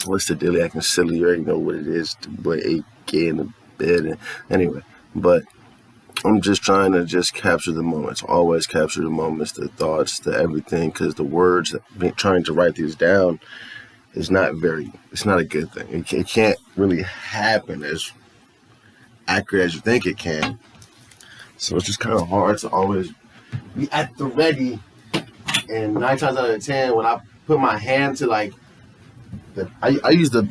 What's the daily acting silly? You already know what it is. The boy 8K in the bed. And anyway, but I'm just trying to just capture the moments. Always capture the moments, the thoughts, the everything. Because the words, trying to write these down is not very. It's not a good thing. It can't really happen as accurate as you think it can. So it's just kind of hard to always be at the ready. And 9 times out of 10, when I put my hand to like, I use the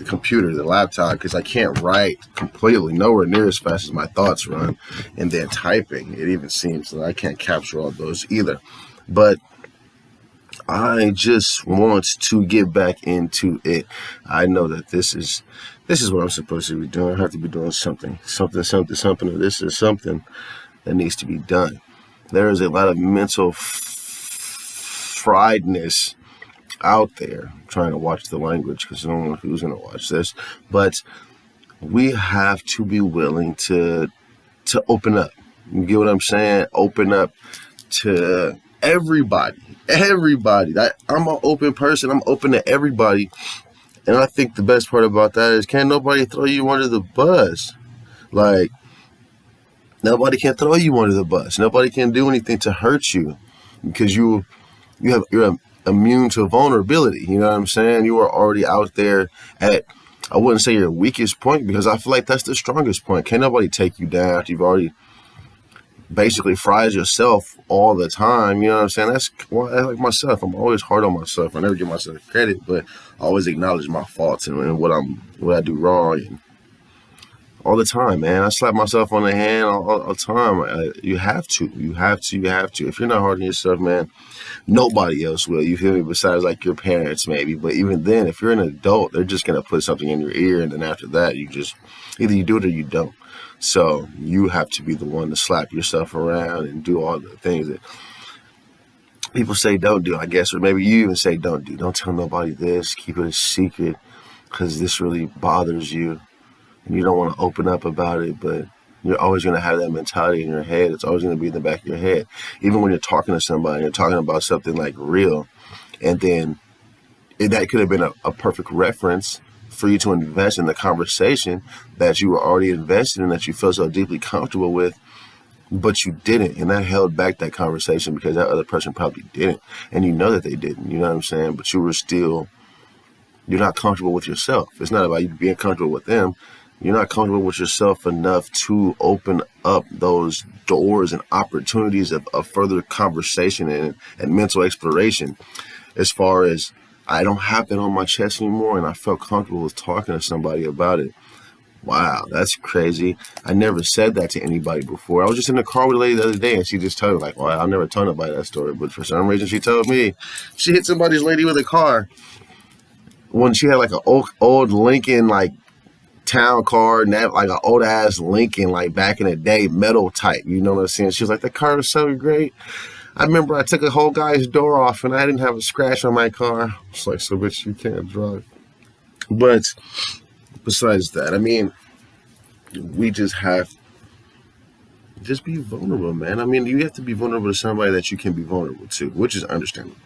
computer, the laptop, because I can't write completely, nowhere near as fast as my thoughts run. And then typing, it even seems that I can't capture all those either. But I just want to get back into it. I know that this is what I'm supposed to be doing. I have to be doing something. This is something that needs to be done. There is a lot of mental friedness out there. I'm trying to watch the language because I don't know who's going to watch this. But we have to be willing to open up. You get what I'm saying? Open up to everybody. I'm an open person. I'm open to everybody. And I think the best part about that is can't nobody throw you under the bus. Like, nobody can throw you under the bus. Nobody can do anything to hurt you because you're immune to vulnerability. You know what I'm saying? You are already out there at, I wouldn't say your weakest point, because I feel like that's the strongest point. Can't nobody take you down after you've already basically fries yourself all the time. You know what I'm saying? That's like myself. I'm always hard on myself. I never give myself credit, but I always acknowledge my faults and what I do wrong. And all the time, man. I slap myself on the hand all the time. You have to. If you're not hard on yourself, man, nobody else will. You feel me? Besides like your parents, maybe. But even then, if you're an adult, they're just gonna put something in your ear, and then after that, you just either you do it or you don't. So you have to be the one to slap yourself around and do all the things that people say don't do, I guess, or maybe you even say don't do. Don't tell nobody this. Keep it a secret because this really bothers you. And you don't want to open up about it, but you're always going to have that mentality in your head. It's always going to be in the back of your head. Even when you're talking to somebody, you're talking about something like real, and then that could have been a perfect reference for you to invest in the conversation that you were already invested in, that you feel so deeply comfortable with, but you didn't. And that held back that conversation because that other person probably didn't. And you know that they didn't, you know what I'm saying? But you're not comfortable with yourself. It's not about you being comfortable with them. You're not comfortable with yourself enough to open up those doors and opportunities of further conversation and mental exploration. As far as I don't have that on my chest anymore, and I felt comfortable with talking to somebody about it. Wow, that's crazy. I never said that to anybody before. I was just in the car with a lady the other day, and she just told me, like, wow, I've never told nobody that story. But for some reason, she told me she hit somebody's lady with a car when she had like an old Lincoln, like, town car, and that like an old ass Lincoln, like back in the day, metal type. You know what I'm saying? She was like, the car was so great. I remember I took a whole guy's door off and I didn't have a scratch on my car. It's like, so bitch, you can't drive. But besides that, I mean, we just be vulnerable, man. I mean, you have to be vulnerable to somebody that you can be vulnerable to, which is understandable.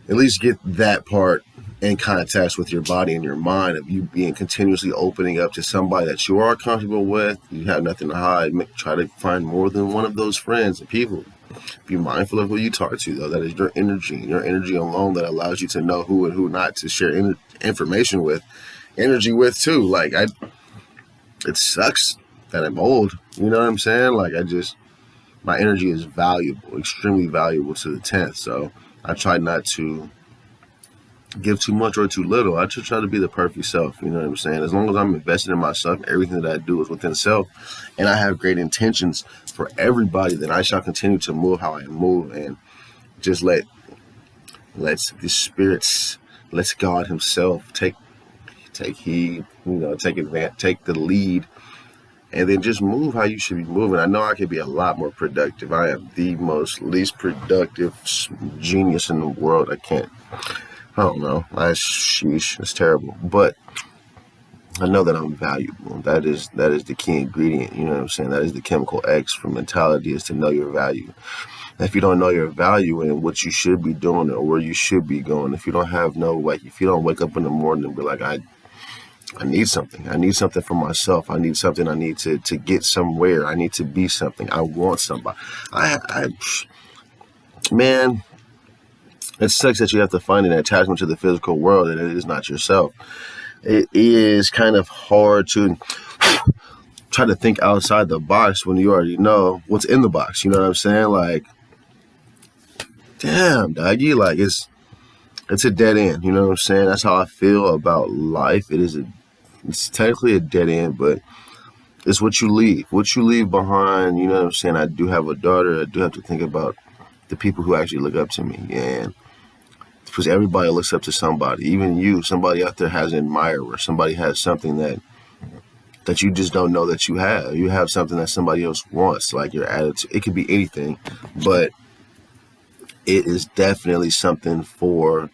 At least get that part in contact with your body and your mind of you being continuously opening up to somebody that you are comfortable with. You have nothing to hide. Try to find more than one of those friends and people. Be mindful of who you talk to, though. That is your energy alone that allows you to know who and who not to share information with, energy with too. Like it sucks that I'm old. You know what I'm saying? Like my energy is valuable, extremely valuable to the 10th. So I try not to give too much or too little. I just try to be the perfect self. You know what I'm saying? As long as I'm invested in myself, everything that I do is within self, and I have great intentions for everybody, then I shall continue to move how I move, and just let the spirits, let God Himself take heed. Take the lead, and then just move how you should be moving. I know I could be a lot more productive. I am the least productive genius in the world. I don't know. Sheesh, it's terrible. But I know that I'm valuable. That is the key ingredient. You know what I'm saying? That is the chemical X for mentality, is to know your value. if you don't know your value and what you should be doing or where you should be going, if you don't have no, like, if you don't wake up in the morning and be like, I need something. I need something for myself. I need something. I need to get somewhere. I need to be something. I want somebody. Man, it sucks that you have to find an attachment to the physical world and it is not yourself. It is kind of hard to try to think outside the box when you already know what's in the box. You know what I'm saying? Like, damn, doggy, like it's a dead end. You know what I'm saying? That's how I feel about life. It's technically a dead end, but it's what you leave behind. You know what I'm saying? I do have a daughter. I do have to think about the people who actually look up to me, and because everybody looks up to somebody, even you, somebody out there has an admirer, somebody has something that you just don't know that you have. You have something that somebody else wants, like your attitude. It could be anything, but it is definitely something for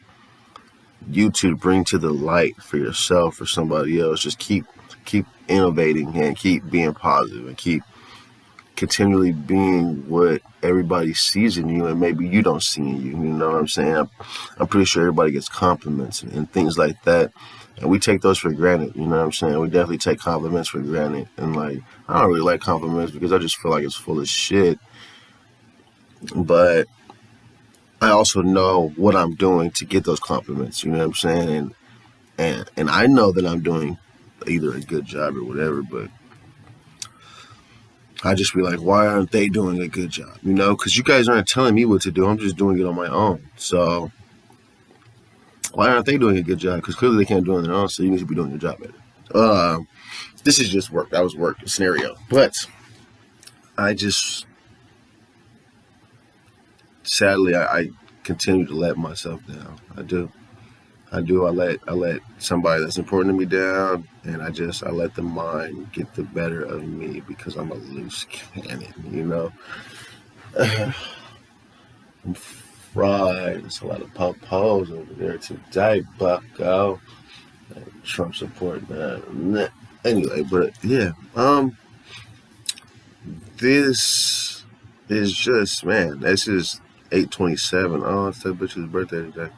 you to bring to the light for yourself or somebody else. Just keep innovating and keep being positive and keep continually being what everybody sees in you and maybe you don't see in you. You know what I'm saying? I'm pretty sure everybody gets compliments and things like that. And we take those for granted, you know what I'm saying? We definitely take compliments for granted. And like, I don't really like compliments because I just feel like it's full of shit. But I also know what I'm doing to get those compliments, you know what I'm saying? And I know that I'm doing either a good job or whatever, but I just be like, why aren't they doing a good job? You know, because you guys aren't telling me what to do. I'm just doing it on my own. So why aren't they doing a good job? Because clearly they can't do it on their own, so you need to be doing your job better. This is just work. That was work scenario. But I just, sadly, I continue to let myself down. I do. I let somebody that's important to me down, and I let the mind get the better of me because I'm a loose cannon, you know. I'm fried. There's a lot of pop-pos over there today, bucko. Trump support, man. Anyway, but yeah, this is just, man, this is 8/27. Oh, it's that bitch's birthday today.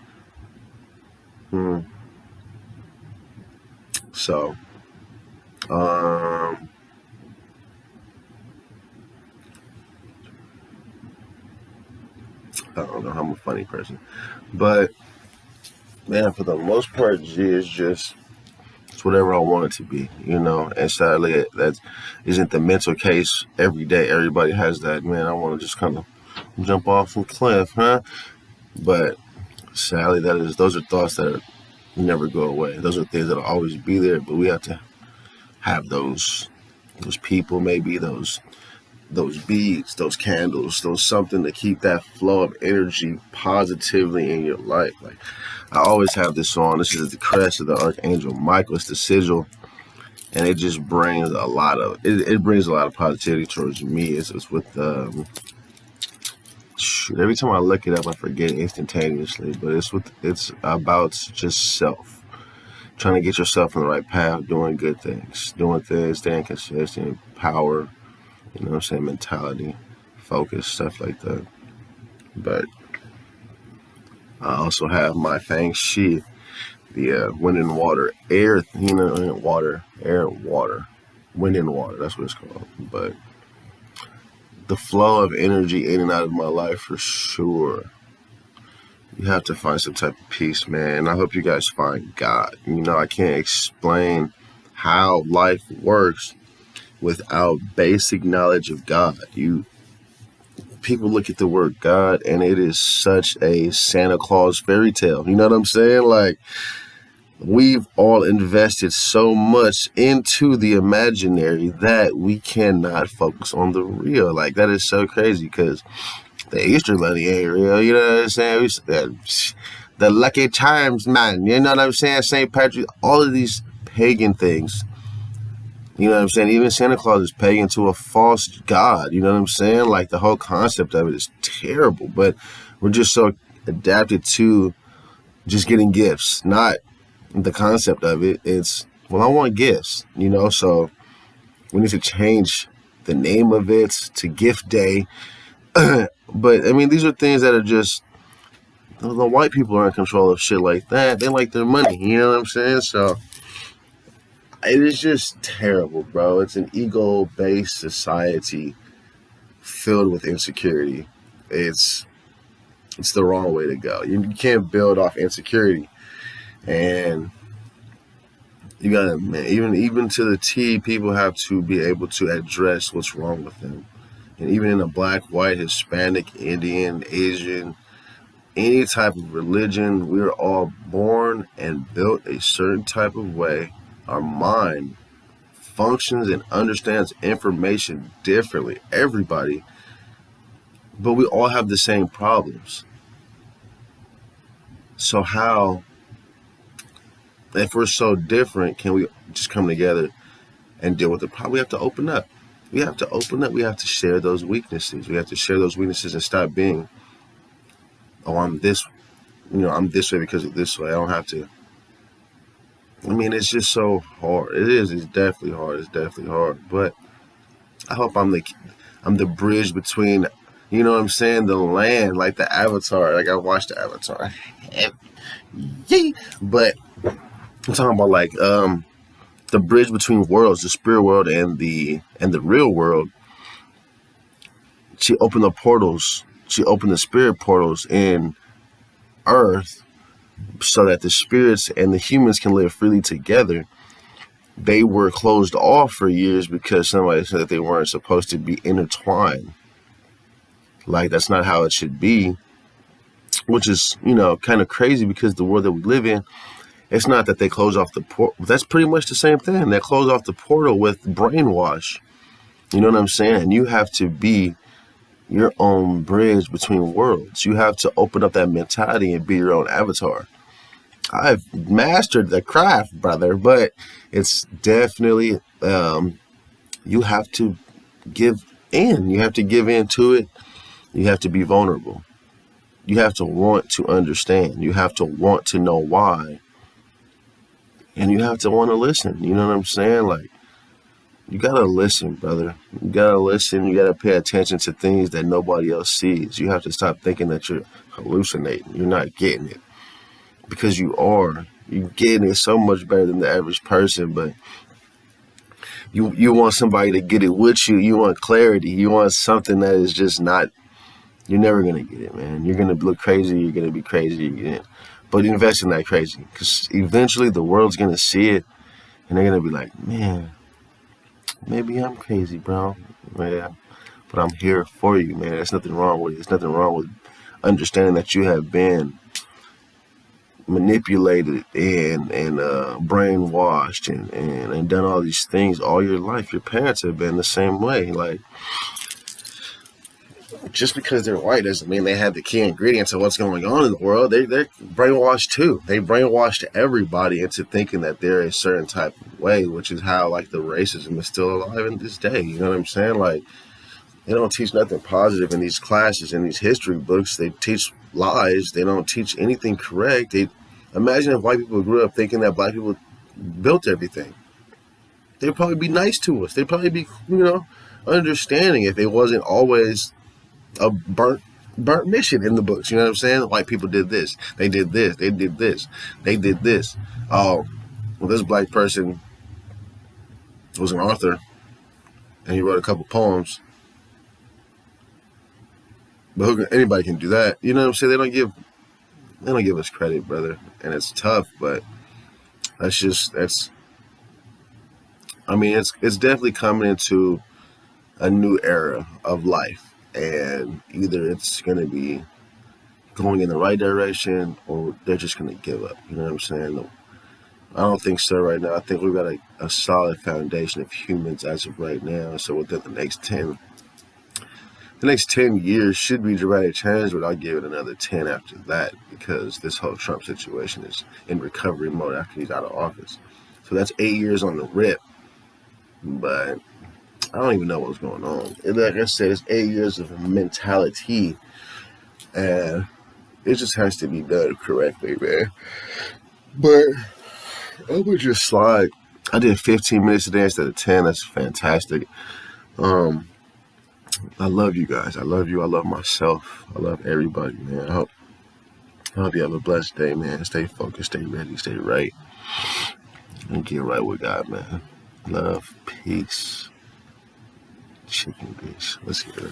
So, I don't know, I'm a funny person, but man, for the most part, it's whatever I want it to be, you know. And sadly, that isn't the mental case every day. Everybody has that, man. I want to just kind of jump off from cliff, huh? But sadly, those are thoughts that never go away. Those are things that'll always be there, but we have to have those people, maybe those beads, those candles, those something to keep that flow of energy positively in your life. Like, I always have this on. This is the crest of the Archangel Michael. It's the sigil, and it just brings a lot of it brings a lot of positivity towards me. It's with shoot, every time I look it up, I forget instantaneously. But it's about just self, trying to get yourself on the right path, doing good things, staying consistent, power. You know what I'm saying? Mentality, focus, stuff like that. But I also have my Feng Shi, the wind and water, air, you know, air and water, wind and water. That's what it's called. But the flow of energy in and out of my life, for sure. You have to find some type of peace, man. And I hope you guys find God. You know, I can't explain how life works without basic knowledge of God. People look at the word God and it is such a Santa Claus fairy tale. You know what I'm saying? Like, we've all invested so much into the imaginary that we cannot focus on the real. Like, that is so crazy because the Easter Bunny ain't real. You know what I'm saying? The Lucky Charms, man. You know what I'm saying? St. Patrick, all of these pagan things. You know what I'm saying? Even Santa Claus is pagan to a false god. You know what I'm saying? Like, the whole concept of it is terrible. But we're just so adapted to just getting gifts, not the concept of it. It's, well, I want gifts, you know? So we need to change the name of it to Gift Day. But I mean, these are things that are just the white people are in control of shit like that. They like their money. You know what I'm saying? So it is just terrible, bro. It's an ego-based society filled with insecurity. It's the wrong way to go. You can't build off insecurity, and you gotta, man, even to the T, people have to be able to address what's wrong with them. And even in a black, white, Hispanic, Indian, Asian, any type of religion, we're all born and built a certain type of way. Our mind functions and understands information differently. Everybody, but we all have the same problems. So how, if we're so different, can we just come together and deal with the problem? We have to open up. We have to open up. We have to share those weaknesses. We have to share those weaknesses and stop being, oh, I'm this, I'm this way because of this way. I don't have to. I mean, it's just so hard. It is. It's definitely hard. It's definitely hard. But I hope I'm the bridge between, you know what I'm saying, the land, like the Avatar. Like I watched the Avatar. But I'm talking about like the bridge between worlds, the spirit world and the real world. She opened the portals. She opened the spirit portals in Earth so that the spirits and the humans can live freely together. They were closed off for years because somebody said that they weren't supposed to be intertwined. Like that's not how it should be, which is, kind of crazy because the world that we live in, it's not that they close off the portal. That's pretty much the same thing. They close off the portal with brainwash. You know what I'm saying? And you have to be your own bridge between worlds. You have to open up that mentality and be your own avatar. I've mastered the craft, brother, but it's definitely, you have to give in. You have to give in to it. You have to be vulnerable. You have to want to understand. You have to want to know why. And you have to want to listen. You know what I'm saying? Like, you got to listen, brother. You got to listen. You got to pay attention to things that nobody else sees. You have to stop thinking that you're hallucinating. You're not getting it. Because you are. You're getting it so much better than the average person, but you want somebody to get it with you. You want clarity. You want something that is just not, you're never going to get it, man. You're going to look crazy. You're going to be crazy. But invest in that crazy. Because eventually the world's going to see it, and they're going to be like, man, maybe I'm crazy, bro. Yeah, but I'm here for you, man. There's nothing wrong with it. There's nothing wrong with understanding that you have been manipulated and brainwashed and done all these things all your life. Your parents have been the same way. Like, just because they're white doesn't mean they have the key ingredients of what's going on in the world. They're brainwashed too. They brainwashed everybody into thinking that they're a certain type of way, which is how like the racism is still alive in this day. You know what I'm saying? Like, they don't teach nothing positive in these classes, in these history books. They teach lies. They don't teach anything correct. They imagine if white people grew up thinking that black people built everything. They'd probably be nice to us. They'd probably be, understanding if it wasn't always a burnt mission in the books. You know what I'm saying? White people did this. They did this. They did this. They did this. Oh, well, this black person was an author, and he wrote a couple poems. But anybody can do that. You know what I'm saying? They don't give us credit, brother, and it's tough. But it's definitely coming into a new era of life, and either it's going to be going in the right direction or they're just going to give up. You know what I'm saying? I don't think so right now. I think we've got a solid foundation of humans as of right now. So within the next 10 years should be dramatic change, but I'll give it another 10 after that because this whole Trump situation is in recovery mode after he's out of office. So that's 8 years on the rip. But I don't even know what's going on. And like I said, it's 8 years of mentality, and it just has to be done correctly, man. But I would just slide. I did 15 minutes today instead of 10. That's fantastic. I love you guys. I love you. I love myself. I love everybody, man. I hope you have a blessed day, man. Stay focused, stay ready, stay right, and get right with God, man. Love, peace, chicken grease. Let's get it.